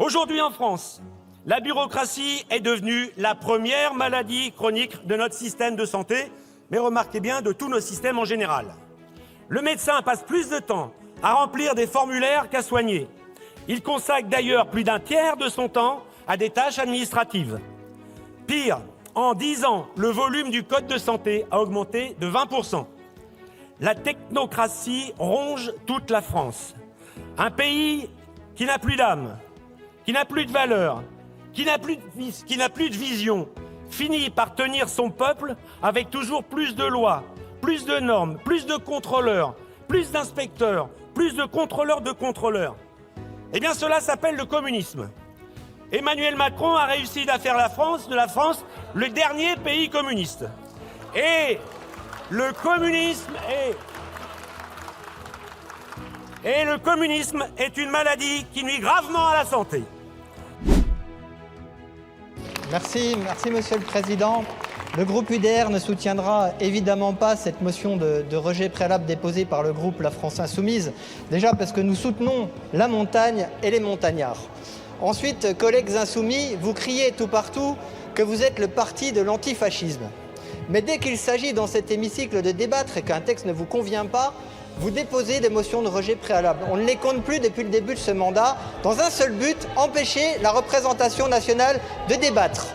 Aujourd'hui en France, la bureaucratie est devenue la première maladie chronique de notre système de santé, mais remarquez bien de tous nos systèmes en général. Le médecin passe plus de temps à remplir des formulaires qu'à soigner. Il consacre d'ailleurs plus d'un tiers de son temps à des tâches administratives. Pire, en 10 ans, le volume du code de santé a augmenté de 20%. La technocratie ronge toute la France. Un pays qui n'a plus d'âme, qui n'a plus de valeur, qui n'a plus de vision, finit par tenir son peuple avec toujours plus de lois, plus de normes, plus de contrôleurs, plus d'inspecteurs, plus de contrôleurs de contrôleurs. Eh bien, cela s'appelle le communisme. Emmanuel Macron a réussi à faire de la France le dernier pays communiste. Et le communisme est une maladie qui nuit gravement à la santé. Merci Monsieur le Président. Le groupe UDR ne soutiendra évidemment pas cette motion de rejet préalable déposée par le groupe La France Insoumise. Déjà parce que nous soutenons la montagne et les montagnards. Ensuite, collègues insoumis, vous criez tout partout que vous êtes le parti de l'antifascisme. Mais dès qu'il s'agit dans cet hémicycle de débattre et qu'un texte ne vous convient pas, vous déposez des motions de rejet préalable. On ne les compte plus depuis le début de ce mandat, dans un seul but, empêcher la représentation nationale de débattre.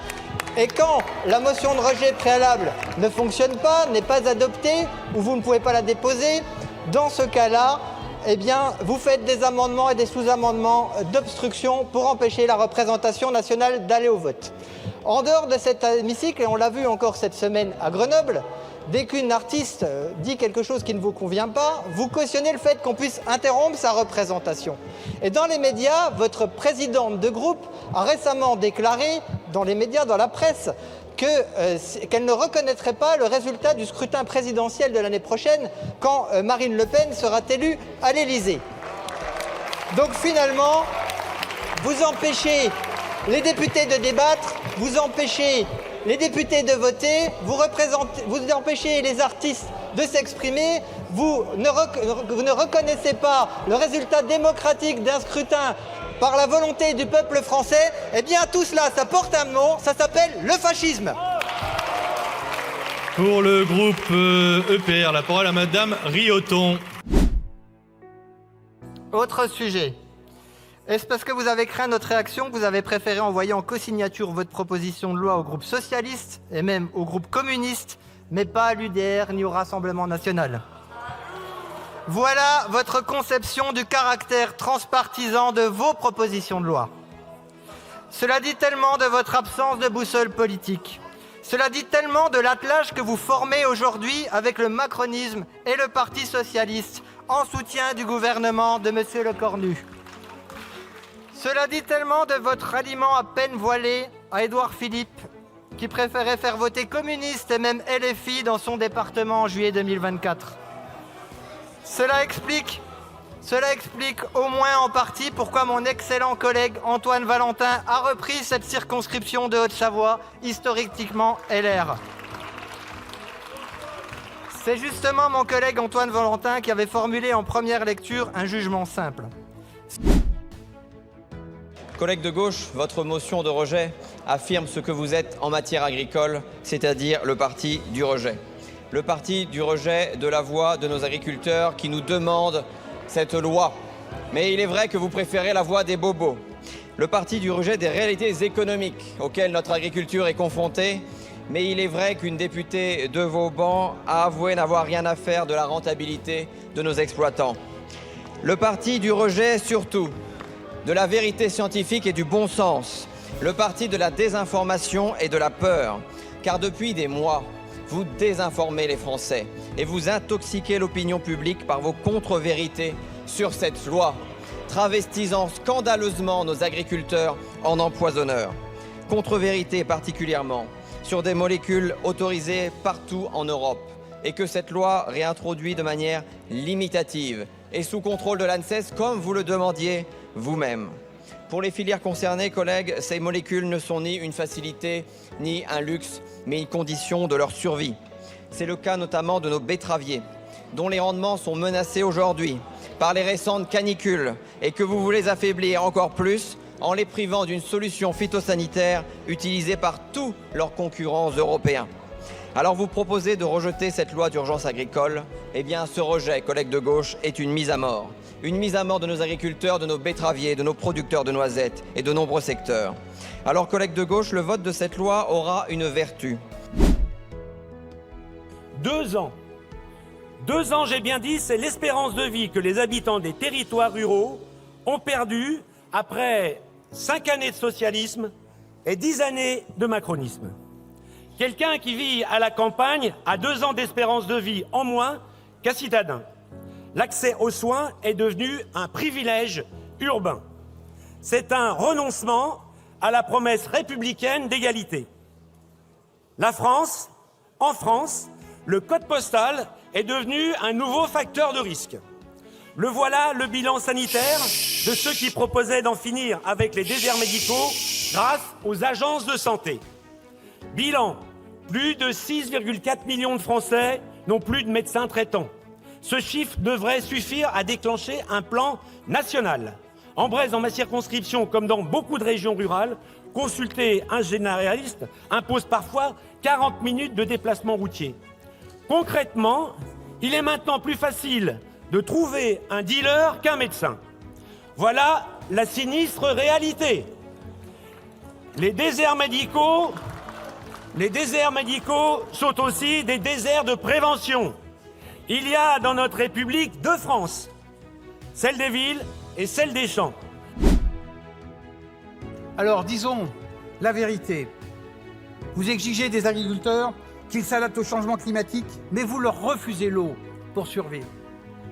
Et quand la motion de rejet préalable ne fonctionne pas, n'est pas adoptée, ou vous ne pouvez pas la déposer, dans ce cas-là, eh bien, vous faites des amendements et des sous-amendements d'obstruction pour empêcher la représentation nationale d'aller au vote. En dehors de cet hémicycle, et on l'a vu encore cette semaine à Grenoble, dès qu'une artiste dit quelque chose qui ne vous convient pas, vous cautionnez le fait qu'on puisse interrompre sa représentation. Et dans les médias, votre présidente de groupe a récemment déclaré, dans les médias, dans la presse, qu'elle ne reconnaîtrait pas le résultat du scrutin présidentiel de l'année prochaine quand Marine Le Pen sera élue à l'Élysée. Donc finalement, vous empêchez les députés de débattre, vous empêchez les députés de voter, vous empêchez les artistes de s'exprimer, vous ne reconnaissez pas le résultat démocratique d'un scrutin par la volonté du peuple français. Eh bien tout cela, ça porte un nom, ça s'appelle le fascisme. Pour le groupe EPR, la parole à Madame Rioton. Autre sujet. Est-ce parce que vous avez craint notre réaction que vous avez préféré envoyer en co-signature votre proposition de loi au groupe socialiste et même au groupe communiste, mais pas à l'UDR ni au Rassemblement national? Voilà votre conception du caractère transpartisan de vos propositions de loi. Cela dit tellement de votre absence de boussole politique. Cela dit tellement de l'attelage que vous formez aujourd'hui avec le macronisme et le Parti socialiste en soutien du gouvernement de M. Lecornu. Cela dit tellement de votre ralliement à peine voilé à Édouard Philippe, qui préférait faire voter communiste et même LFI dans son département en juillet 2024. Cela explique au moins en partie pourquoi mon excellent collègue Antoine Valentin a repris cette circonscription de Haute-Savoie, historiquement LR. C'est justement mon collègue Antoine Valentin qui avait formulé en première lecture un jugement simple. Collègues de gauche, votre motion de rejet affirme ce que vous êtes en matière agricole, c'est-à-dire le parti du rejet. Le parti du rejet de la voix de nos agriculteurs qui nous demandent cette loi. Mais il est vrai que vous préférez la voix des bobos. Le parti du rejet des réalités économiques auxquelles notre agriculture est confrontée. Mais il est vrai qu'une députée de vos bancs a avoué n'avoir rien à faire de la rentabilité de nos exploitants. Le parti du rejet surtout de la vérité scientifique et du bon sens. Le parti de la désinformation et de la peur. Car depuis des mois, vous désinformez les Français et vous intoxiquez l'opinion publique par vos contre-vérités sur cette loi, travestisant scandaleusement nos agriculteurs en empoisonneurs. Contre-vérité particulièrement sur des molécules autorisées partout en Europe et que cette loi réintroduit de manière limitative et sous contrôle de l'ANSES comme vous le demandiez vous-même. Pour les filières concernées, collègues, ces molécules ne sont ni une facilité ni un luxe, mais une condition de leur survie. C'est le cas notamment de nos betteraviers, dont les rendements sont menacés aujourd'hui par les récentes canicules et que vous voulez affaiblir encore plus en les privant d'une solution phytosanitaire utilisée par tous leurs concurrents européens. Alors vous proposez de rejeter cette loi d'urgence agricole. Eh bien, ce rejet, collègues de gauche, est une mise à mort. Une mise à mort de nos agriculteurs, de nos betteraviers, de nos producteurs de noisettes et de nombreux secteurs. Alors, collègues de gauche, le vote de cette loi aura une vertu. 2 ans. 2 ans, j'ai bien dit, c'est l'espérance de vie que les habitants des territoires ruraux ont perdue après 5 années de socialisme et 10 années de macronisme. Quelqu'un qui vit à la campagne a 2 ans d'espérance de vie en moins qu'un citadin. L'accès aux soins est devenu un privilège urbain. C'est un renoncement à la promesse républicaine d'égalité. En France, le code postal est devenu un nouveau facteur de risque. Le voilà le bilan sanitaire de ceux qui proposaient d'en finir avec les déserts médicaux grâce aux agences de santé. Bilan, plus de 6,4 millions de Français n'ont plus de médecin traitant. Ce chiffre devrait suffire à déclencher un plan national. En Bresse, dans ma circonscription, comme dans beaucoup de régions rurales, consulter un généraliste impose parfois 40 minutes de déplacement routier. Concrètement, il est maintenant plus facile de trouver un dealer qu'un médecin. Voilà la sinistre réalité. Les déserts médicaux sont aussi des déserts de prévention. Il y a dans notre République 2 France, celle des villes et celle des champs. Alors disons la vérité. Vous exigez des agriculteurs qu'ils s'adaptent au changement climatique, mais vous leur refusez l'eau pour survivre.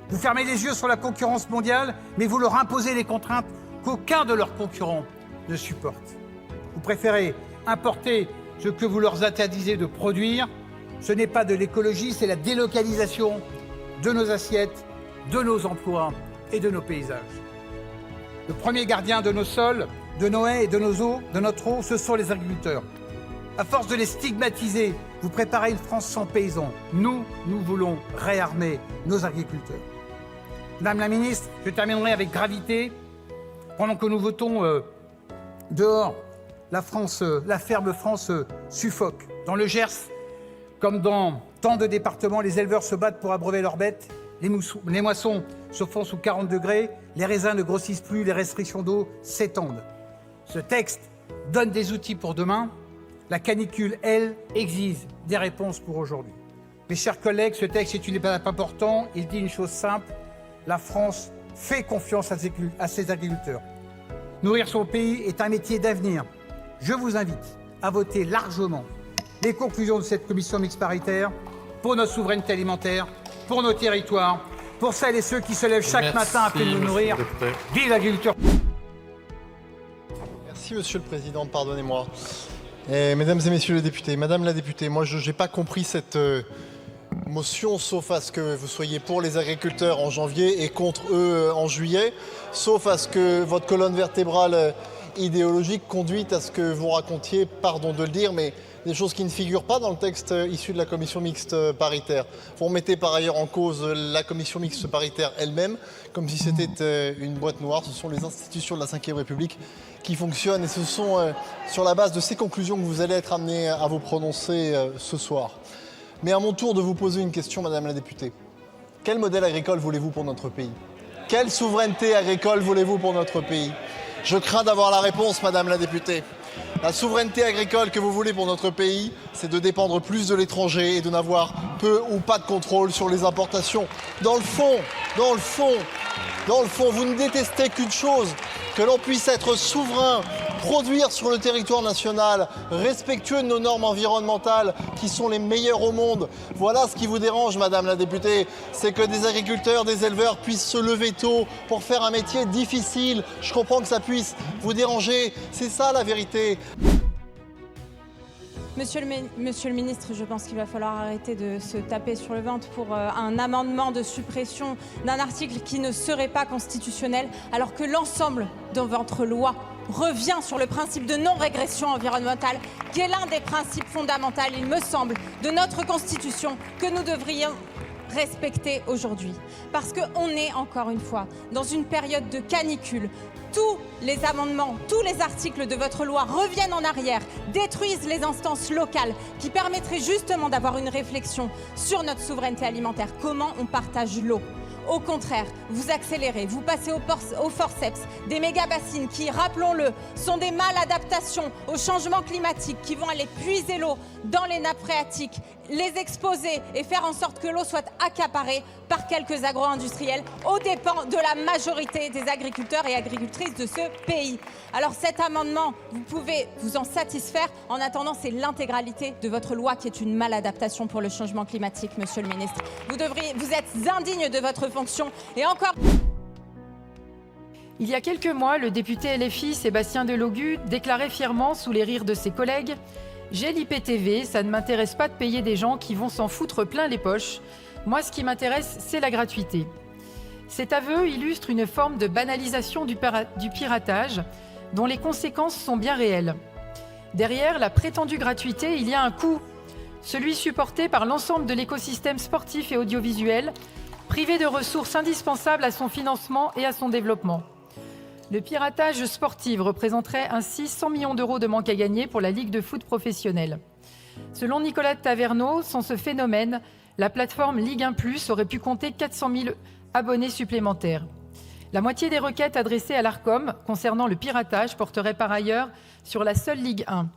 Vous fermez les yeux sur la concurrence mondiale, mais vous leur imposez des contraintes qu'aucun de leurs concurrents ne supporte. Vous préférez importer ce que vous leur interdisez de produire. Ce n'est pas de l'écologie, c'est la délocalisation de nos assiettes, de nos emplois et de nos paysages. Le premier gardien de nos sols, de nos haies et de nos eaux, de notre eau, ce sont les agriculteurs. À force de les stigmatiser, vous préparez une France sans paysans. Nous voulons réarmer nos agriculteurs. Madame la ministre, je terminerai avec gravité. Pendant que nous votons dehors, la ferme France suffoque. Dans le Gers, comme dans tant de départements, les éleveurs se battent pour abreuver leurs bêtes. Les moissons se font sous 40 degrés, les raisins ne grossissent plus, les restrictions d'eau s'étendent. Ce texte donne des outils pour demain. La canicule, elle, exige des réponses pour aujourd'hui. Mes chers collègues, ce texte est une étape importante. Il dit une chose simple. La France fait confiance à ses agriculteurs. Nourrir son pays est un métier d'avenir. Je vous invite à voter largement les conclusions de cette commission mixte paritaire pour notre souveraineté alimentaire, pour nos territoires, pour celles et ceux qui se lèvent chaque matin afin de nous nourrir. Vive l'agriculture! Merci Monsieur le Président, pardonnez-moi. Mesdames et Messieurs les députés, Madame la députée, moi je n'ai pas compris cette motion, sauf à ce que vous soyez pour les agriculteurs en janvier et contre eux en juillet, sauf à ce que votre colonne vertébrale idéologique conduite à ce que vous racontiez, pardon de le dire, mais des choses qui ne figurent pas dans le texte issu de la commission mixte paritaire. Vous remettez par ailleurs en cause la commission mixte paritaire elle-même, comme si c'était une boîte noire. Ce sont les institutions de la Ve République qui fonctionnent et ce sont sur la base de ces conclusions que vous allez être amenés à vous prononcer ce soir. Mais à mon tour de vous poser une question, Madame la députée. Quel modèle agricole voulez-vous pour notre pays? Quelle souveraineté agricole voulez-vous pour notre pays? Je crains d'avoir la réponse, Madame la députée. La souveraineté agricole que vous voulez pour notre pays, c'est de dépendre plus de l'étranger et de n'avoir peu ou pas de contrôle sur les importations. Dans le fond, vous ne détestez qu'une chose, que l'on puisse être souverain, produire sur le territoire national, respectueux de nos normes environnementales qui sont les meilleures au monde. Voilà ce qui vous dérange, Madame la députée, c'est que des agriculteurs, des éleveurs puissent se lever tôt pour faire un métier difficile. Je comprends que ça puisse vous déranger, c'est ça la vérité. Monsieur le ministre, je pense qu'il va falloir arrêter de se taper sur le ventre pour un amendement de suppression d'un article qui ne serait pas constitutionnel, alors que l'ensemble de votre loi revient sur le principe de non-régression environnementale, qui est l'un des principes fondamentaux, il me semble, de notre Constitution, que nous devrions respecter aujourd'hui. Parce qu'on est, encore une fois, dans une période de canicule. Tous les amendements, tous les articles de votre loi reviennent en arrière, détruisent les instances locales qui permettraient justement d'avoir une réflexion sur notre souveraineté alimentaire. Comment on partage l'eau ? Au contraire, vous accélérez, vous passez au forceps des méga-bassines qui, rappelons-le, sont des maladaptations au changement climatique, qui vont aller puiser l'eau dans les nappes phréatiques, les exposer et faire en sorte que l'eau soit accaparée par quelques agro-industriels aux dépens de la majorité des agriculteurs et agricultrices de ce pays. Alors cet amendement, vous pouvez vous en satisfaire. En attendant, c'est l'intégralité de votre loi qui est une maladaptation pour le changement climatique, monsieur le ministre. Vous êtes indigne de votre fonction et encore... Il y a quelques mois, le député LFI Sébastien Delogu déclarait fièrement, sous les rires de ses collègues, « J'ai l'IPTV, ça ne m'intéresse pas de payer des gens qui vont s'en foutre plein les poches. Moi, ce qui m'intéresse, c'est la gratuité. » Cet aveu illustre une forme de banalisation du piratage, dont les conséquences sont bien réelles. Derrière la prétendue gratuité, il y a un coût, celui supporté par l'ensemble de l'écosystème sportif et audiovisuel, privé de ressources indispensables à son financement et à son développement. Le piratage sportif représenterait ainsi 100 millions d'euros de manque à gagner pour la Ligue de foot professionnelle. Selon Nicolas Taverneau, sans ce phénomène, la plateforme Ligue 1 Plus aurait pu compter 400 000 abonnés supplémentaires. La moitié des requêtes adressées à l'Arcom concernant le piratage porterait par ailleurs sur la seule Ligue 1.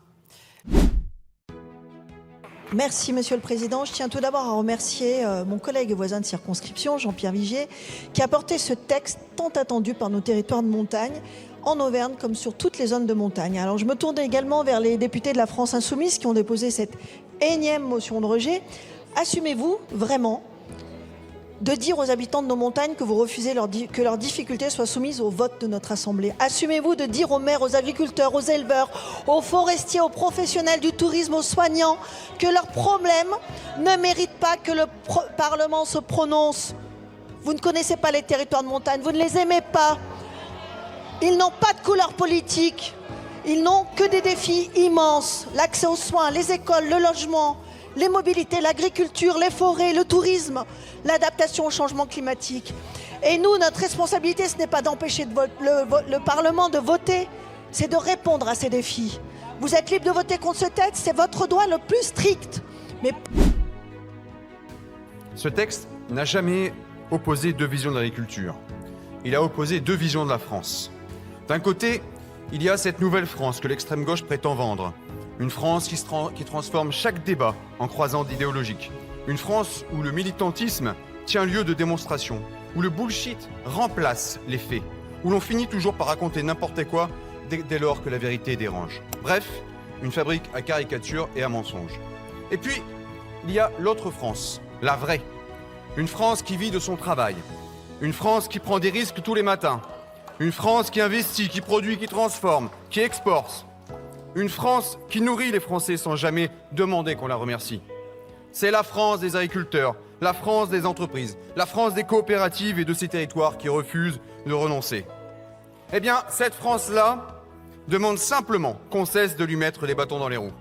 Merci Monsieur le Président. Je tiens tout d'abord à remercier mon collègue et voisin de circonscription, Jean-Pierre Vigier, qui a porté ce texte tant attendu par nos territoires de montagne, en Auvergne comme sur toutes les zones de montagne. Alors je me tourne également vers les députés de la France Insoumise qui ont déposé cette énième motion de rejet. Assumez-vous vraiment de dire aux habitants de nos montagnes que vous refusez que leurs difficultés soient soumises au vote de notre Assemblée. Assumez-vous de dire aux maires, aux agriculteurs, aux éleveurs, aux forestiers, aux professionnels du tourisme, aux soignants, que leurs problèmes ne méritent pas que le Parlement se prononce. Vous ne connaissez pas les territoires de montagne, vous ne les aimez pas. Ils n'ont pas de couleur politique, ils n'ont que des défis immenses. L'accès aux soins, les écoles, le logement, les mobilités, l'agriculture, les forêts, le tourisme, l'adaptation au changement climatique. Et nous, notre responsabilité, ce n'est pas d'empêcher le Parlement de voter, c'est de répondre à ces défis. Vous êtes libre de voter contre ce texte, c'est votre droit le plus strict. Mais... Ce texte n'a jamais opposé deux visions de l'agriculture. Il a opposé deux visions de la France. D'un côté, il y a cette nouvelle France que l'extrême gauche prétend vendre. Une France qui transforme chaque débat en croisade idéologique. Une France où le militantisme tient lieu de démonstration, où le bullshit remplace les faits, où l'on finit toujours par raconter n'importe quoi dès lors que la vérité dérange. Bref, une fabrique à caricatures et à mensonges. Et puis, il y a l'autre France, la vraie. Une France qui vit de son travail. Une France qui prend des risques tous les matins. Une France qui investit, qui produit, qui transforme, qui exporte. Une France qui nourrit les Français sans jamais demander qu'on la remercie. C'est la France des agriculteurs, la France des entreprises, la France des coopératives et de ces territoires qui refusent de renoncer. Eh bien, cette France-là demande simplement qu'on cesse de lui mettre les bâtons dans les roues.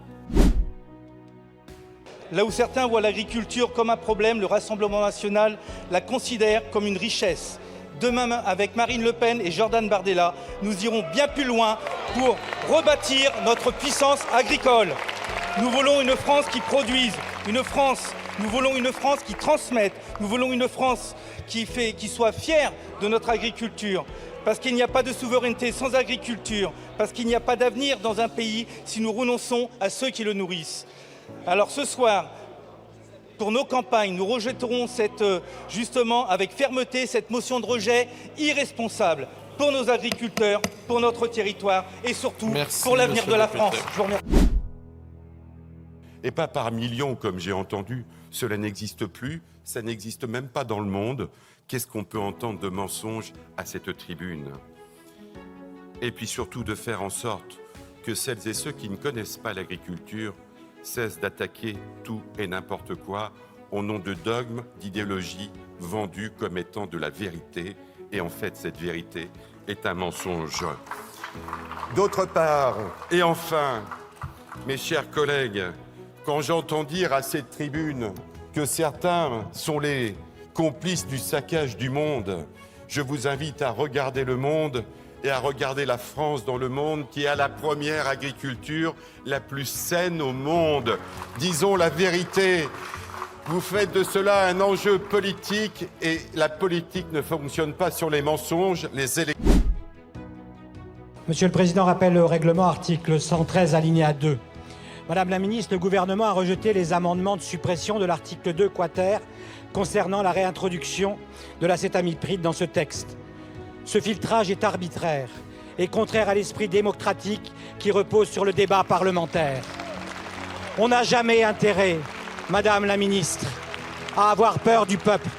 Là où certains voient l'agriculture comme un problème, le Rassemblement national la considère comme une richesse. Demain, avec Marine Le Pen et Jordan Bardella, nous irons bien plus loin pour rebâtir notre puissance agricole. Nous voulons une France qui produise, nous voulons une France qui transmette, nous voulons une France qui soit fière de notre agriculture. Parce qu'il n'y a pas de souveraineté sans agriculture, parce qu'il n'y a pas d'avenir dans un pays si nous renonçons à ceux qui le nourrissent. Alors ce soir, pour nos campagnes, nous rejetterons justement avec fermeté cette motion de rejet irresponsable pour nos agriculteurs, pour notre territoire et surtout pour l'avenir de la France. Je vous remercie. Et pas par millions, comme j'ai entendu. Cela n'existe plus, ça n'existe même pas dans le monde. Qu'est-ce qu'on peut entendre de mensonges à cette tribune? Et puis surtout de faire en sorte que celles et ceux qui ne connaissent pas l'agriculture cessent d'attaquer tout et n'importe quoi au nom de dogmes, d'idéologies vendues comme étant de la vérité. Et en fait, cette vérité est un mensonge. D'autre part, et enfin, mes chers collègues, quand j'entends dire à cette tribune que certains sont les complices du saccage du monde. Je vous invite à regarder le monde et à regarder la France dans le monde qui a la première agriculture la plus saine au monde. Disons la vérité. Vous faites de cela un enjeu politique et la politique ne fonctionne pas sur les mensonges, les élections. Monsieur le Président rappelle le règlement article 113 alinéa 2. Madame la ministre, le gouvernement a rejeté les amendements de suppression de l'article 2 quater concernant la réintroduction de l'acétamipride dans ce texte. Ce filtrage est arbitraire et contraire à l'esprit démocratique qui repose sur le débat parlementaire. On n'a jamais intérêt, Madame la ministre, à avoir peur du peuple.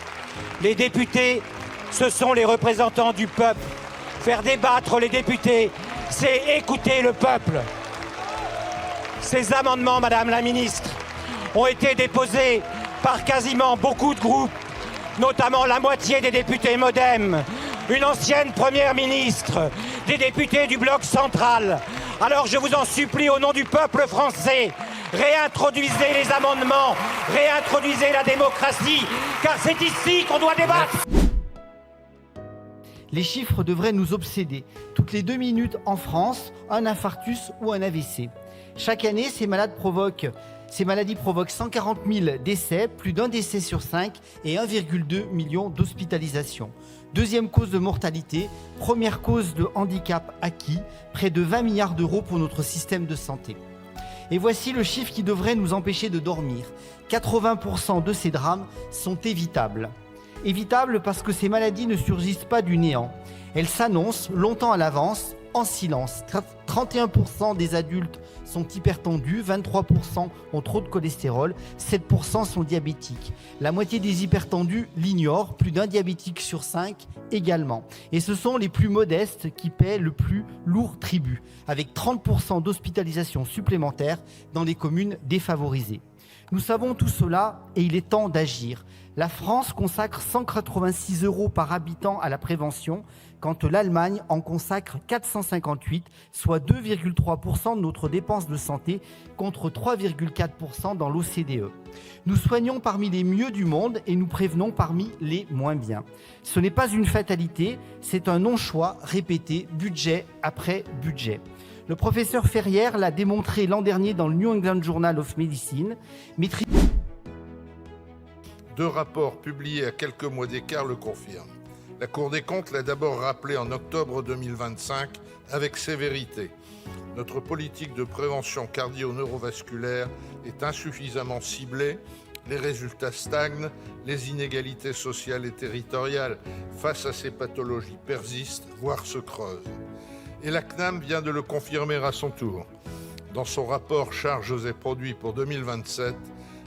Les députés, ce sont les représentants du peuple. Faire débattre les députés, c'est écouter le peuple. Ces amendements, Madame la ministre, ont été déposés par quasiment beaucoup de groupes, notamment la moitié des députés MoDem, une ancienne première ministre, des députés du bloc central. Alors je vous en supplie, au nom du peuple français, réintroduisez les amendements, réintroduisez la démocratie, car c'est ici qu'on doit débattre. Les chiffres devraient nous obséder. Toutes les 2 minutes en France, un infarctus ou un AVC. Chaque année, ces maladies provoquent 140 000 décès, plus d'un décès sur 5 et 1,2 million d'hospitalisations. Deuxième cause de mortalité, première cause de handicap acquis, près de 20 milliards d'euros pour notre système de santé. Et voici le chiffre qui devrait nous empêcher de dormir. 80% de ces drames sont évitables. Évitables parce que ces maladies ne surgissent pas du néant. Elles s'annoncent longtemps à l'avance, en silence. 31% des adultes sont hypertendus, 23% ont trop de cholestérol, 7% sont diabétiques. La moitié des hypertendus l'ignorent, plus d'un diabétique sur 5 également. Et ce sont les plus modestes qui paient le plus lourd tribut, avec 30% d'hospitalisations supplémentaires dans les communes défavorisées. Nous savons tout cela et il est temps d'agir. La France consacre 186 € par habitant à la prévention, quand l'Allemagne en consacre 458, soit 2,3% de notre dépense de santé contre 3,4% dans l'OCDE. Nous soignons parmi les mieux du monde et nous prévenons parmi les moins bien. Ce n'est pas une fatalité, c'est un non-choix répété, budget après budget. Le professeur Ferrière l'a démontré l'an dernier dans le New England Journal of Medicine. 2 rapports publiés à quelques mois d'écart le confirment. La Cour des comptes l'a d'abord rappelé en octobre 2025 avec sévérité. Notre politique de prévention cardio-neurovasculaire est insuffisamment ciblée, les résultats stagnent, les inégalités sociales et territoriales face à ces pathologies persistent, voire se creusent. Et la CNAM vient de le confirmer à son tour. Dans son rapport Charges et produits pour 2027,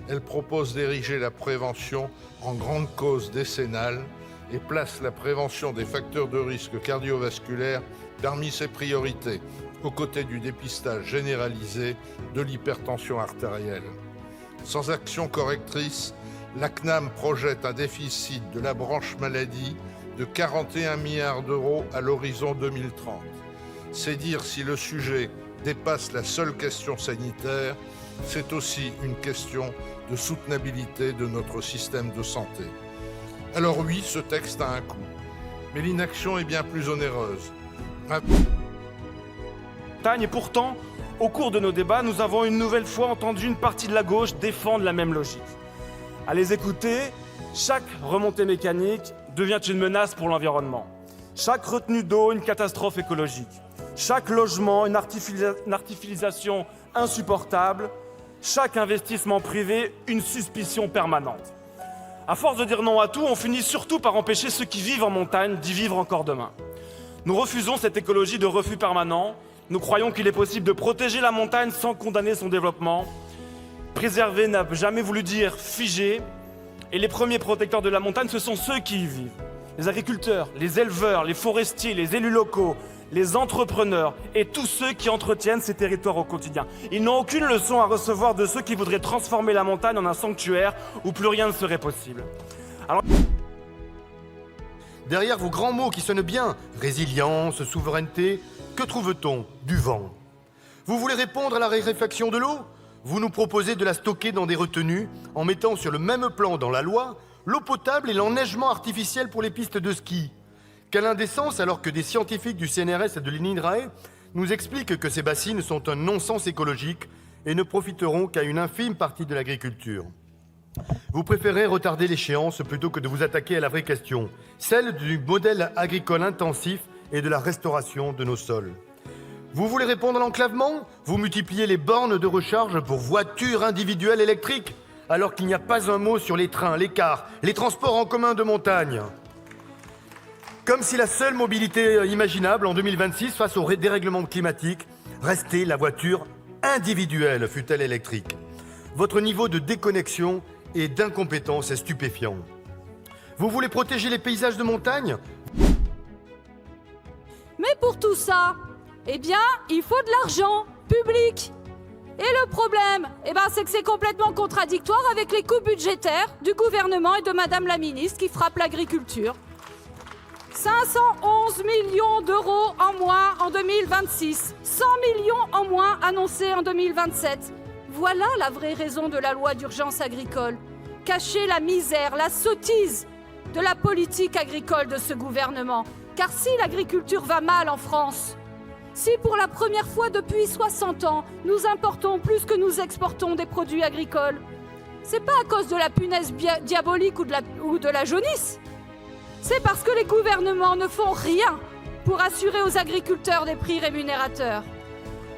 elle propose d'ériger la prévention en grande cause décennale et place la prévention des facteurs de risque cardiovasculaire parmi ses priorités, aux côtés du dépistage généralisé de l'hypertension artérielle. Sans action correctrice, la CNAM projette un déficit de la branche maladie de 41 milliards d'euros à l'horizon 2030. C'est dire si le sujet dépasse la seule question sanitaire, c'est aussi une question de soutenabilité de notre système de santé. Alors oui, ce texte a un coût, mais l'inaction est bien plus onéreuse. Et pourtant, au cours de nos débats, nous avons une nouvelle fois entendu une partie de la gauche défendre la même logique. À les écouter, chaque remontée mécanique devient une menace pour l'environnement. Chaque retenue d'eau, une catastrophe écologique. Chaque logement, une artificialisation insupportable. Chaque investissement privé, une suspicion permanente. À force de dire non à tout, on finit surtout par empêcher ceux qui vivent en montagne d'y vivre encore demain. Nous refusons cette écologie de refus permanent. Nous croyons qu'il est possible de protéger la montagne sans condamner son développement. Préserver n'a jamais voulu dire figer. Et les premiers protecteurs de la montagne, ce sont ceux qui y vivent. Les agriculteurs, les éleveurs, les forestiers, les élus locaux, les entrepreneurs et tous ceux qui entretiennent ces territoires au quotidien. Ils n'ont aucune leçon à recevoir de ceux qui voudraient transformer la montagne en un sanctuaire où plus rien ne serait possible. Alors... Derrière vos grands mots qui sonnent bien, résilience, souveraineté, que trouve-t-on? Du vent. Vous voulez répondre à la raréfaction de l'eau? vous nous proposez de la stocker dans des retenues en mettant sur le même plan dans la loi l'eau potable et l'enneigement artificiel pour les pistes de ski. Quelle indécence alors que des scientifiques du CNRS et de l'INRAE nous expliquent que ces bassines sont un non-sens écologique et ne profiteront qu'à une infime partie de l'agriculture. Vous préférez retarder l'échéance plutôt que de vous attaquer à la vraie question, celle du modèle agricole intensif et de la restauration de nos sols. Vous voulez répondre à l'enclavement? Vous multipliez les bornes de recharge pour voitures individuelles électriques, alors qu'il n'y a pas un mot sur les trains, les cars, les transports en commun de montagne. Comme si la seule mobilité imaginable en 2026 face au dérèglement climatique restait la voiture individuelle, fût-elle électrique. Votre niveau de déconnexion et d'incompétence est stupéfiant. Vous voulez protéger les paysages de montagne? Mais pour tout ça, eh bien, il faut de l'argent public. Et le problème, c'est que c'est complètement contradictoire avec les coupes budgétaires du gouvernement et de Madame la ministre qui frappent l'agriculture. 511 millions d'euros en moins en 2026, 100 millions en moins annoncés en 2027. Voilà la vraie raison de la loi d'urgence agricole. Cacher la misère, la sottise de la politique agricole de ce gouvernement. Car si l'agriculture va mal en France, si pour la première fois depuis 60 ans, nous importons plus que nous exportons des produits agricoles, c'est pas à cause de la punaise diabolique ou de la jaunisse. C'est parce que les gouvernements ne font rien pour assurer aux agriculteurs des prix rémunérateurs.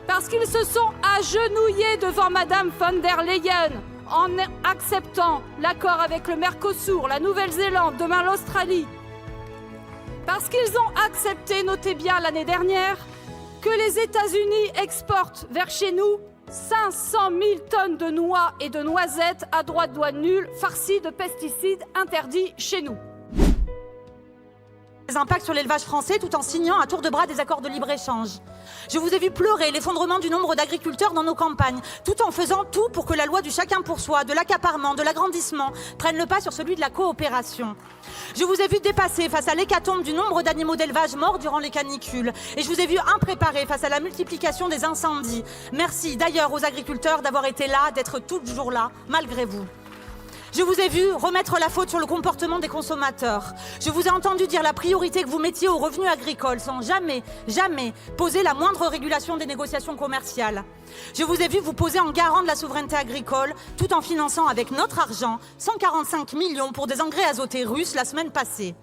Parce qu'ils se sont agenouillés devant Madame von der Leyen en acceptant l'accord avec le Mercosur, la Nouvelle-Zélande, demain l'Australie. Parce qu'ils ont accepté, notez bien l'année dernière, que les États-Unis exportent vers chez nous 500 000 tonnes de noix et de noisettes à droit de douane nulle, farcies de pesticides interdits chez nous. Les impacts sur l'élevage français tout en signant à tour de bras des accords de libre-échange. Je vous ai vu pleurer l'effondrement du nombre d'agriculteurs dans nos campagnes, tout en faisant tout pour que la loi du chacun pour soi, de l'accaparement, de l'agrandissement, prenne le pas sur celui de la coopération. Je vous ai vu dépasser face à l'hécatombe du nombre d'animaux d'élevage morts durant les canicules. Et je vous ai vu impréparés face à la multiplication des incendies. Merci d'ailleurs aux agriculteurs d'avoir été là, d'être toujours là, malgré vous. Je vous ai vu remettre la faute sur le comportement des consommateurs. Je vous ai entendu dire la priorité que vous mettiez aux revenus agricoles sans jamais poser la moindre régulation des négociations commerciales. Je vous ai vu vous poser en garant de la souveraineté agricole tout en finançant avec notre argent 145 millions pour des engrais azotés russes la semaine passée.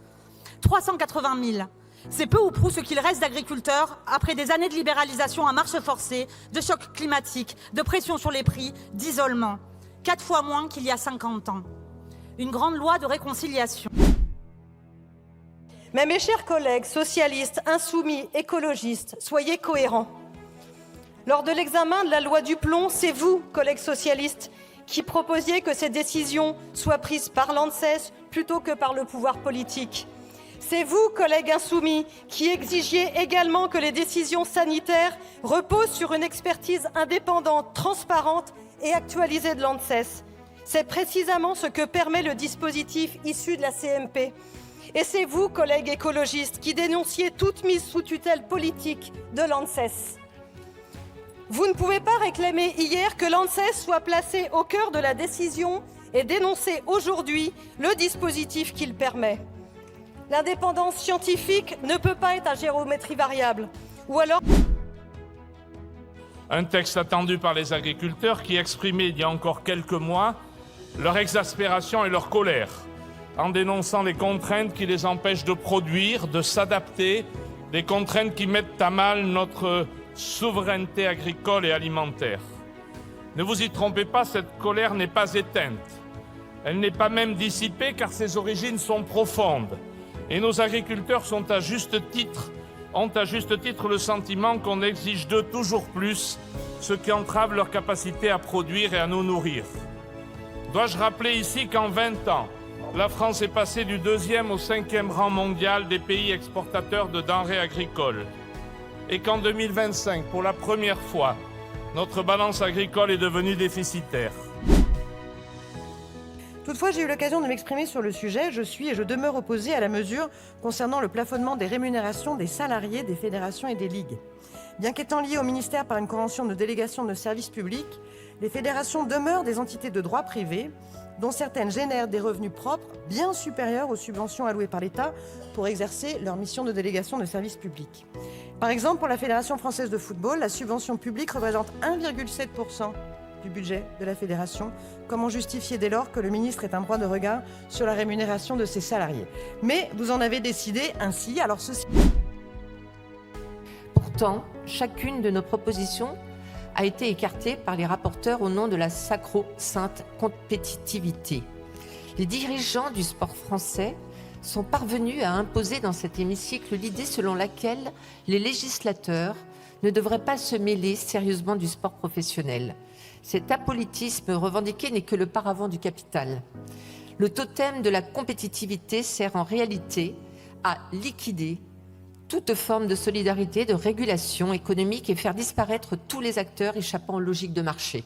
380 000. C'est peu ou prou ce qu'il reste d'agriculteurs après des années de libéralisation à marche forcée, de choc climatique, de pression sur les prix, d'isolement. 4 fois moins qu'il y a 50 ans. Une grande loi de réconciliation. Mais mes chers collègues socialistes, insoumis, écologistes, soyez cohérents. Lors de l'examen de la loi du plomb, c'est vous, collègues socialistes, qui proposiez que ces décisions soient prises par l'ANSES plutôt que par le pouvoir politique. C'est vous, collègues insoumis, qui exigiez également que les décisions sanitaires reposent sur une expertise indépendante, transparente et actualisée de l'ANSES. C'est précisément ce que permet le dispositif issu de la CMP. Et c'est vous, collègues écologistes, qui dénonciez toute mise sous tutelle politique de l'ANSES. Vous ne pouvez pas réclamer hier que l'ANSES soit placée au cœur de la décision et dénoncer aujourd'hui le dispositif qu'il permet. L'indépendance scientifique ne peut pas être à géométrie variable. Ou alors... Un texte attendu par les agriculteurs qui exprimaient il y a encore quelques mois leur exaspération et leur colère en dénonçant les contraintes qui les empêchent de produire, de s'adapter, des contraintes qui mettent à mal notre souveraineté agricole et alimentaire. Ne vous y trompez pas, cette colère n'est pas éteinte. Elle n'est pas même dissipée car ses origines sont profondes. Et nos agriculteurs ont à juste titre le sentiment qu'on exige d'eux toujours plus, ce qui entrave leur capacité à produire et à nous nourrir. Dois-je rappeler ici qu'en 20 ans, la France est passée du 2e au 5e rang mondial des pays exportateurs de denrées agricoles et qu'en 2025, pour la première fois, notre balance agricole est devenue déficitaire. Toutefois, j'ai eu l'occasion de m'exprimer sur le sujet. Je suis et je demeure opposée à la mesure concernant le plafonnement des rémunérations des salariés des fédérations et des ligues. Bien qu'étant liées au ministère par une convention de délégation de services publics, les fédérations demeurent des entités de droit privé, dont certaines génèrent des revenus propres bien supérieurs aux subventions allouées par l'État pour exercer leur mission de délégation de services publics. Par exemple, pour la Fédération française de football, la subvention publique représente 1,7% du budget de la fédération. Comment justifier dès lors que le ministre ait un droit de regard sur la rémunération de ses salariés? Mais vous en avez décidé ainsi, alors ceci... Pourtant, chacune de nos propositions a été écartée par les rapporteurs au nom de la sacro-sainte compétitivité. Les dirigeants du sport français sont parvenus à imposer dans cet hémicycle l'idée selon laquelle les législateurs ne devraient pas se mêler sérieusement du sport professionnel. Cet apolitisme revendiqué n'est que le paravent du capital. Le totem de la compétitivité sert en réalité à liquider toute forme de solidarité, de régulation économique et faire disparaître tous les acteurs échappant aux logiques de marché.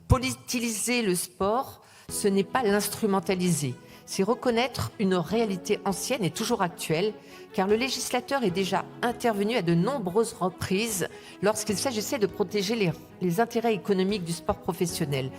Politiser le sport, ce n'est pas l'instrumentaliser, c'est reconnaître une réalité ancienne et toujours actuelle, car le législateur est déjà intervenu à de nombreuses reprises lorsqu'il s'agissait de protéger les intérêts économiques du sport professionnel.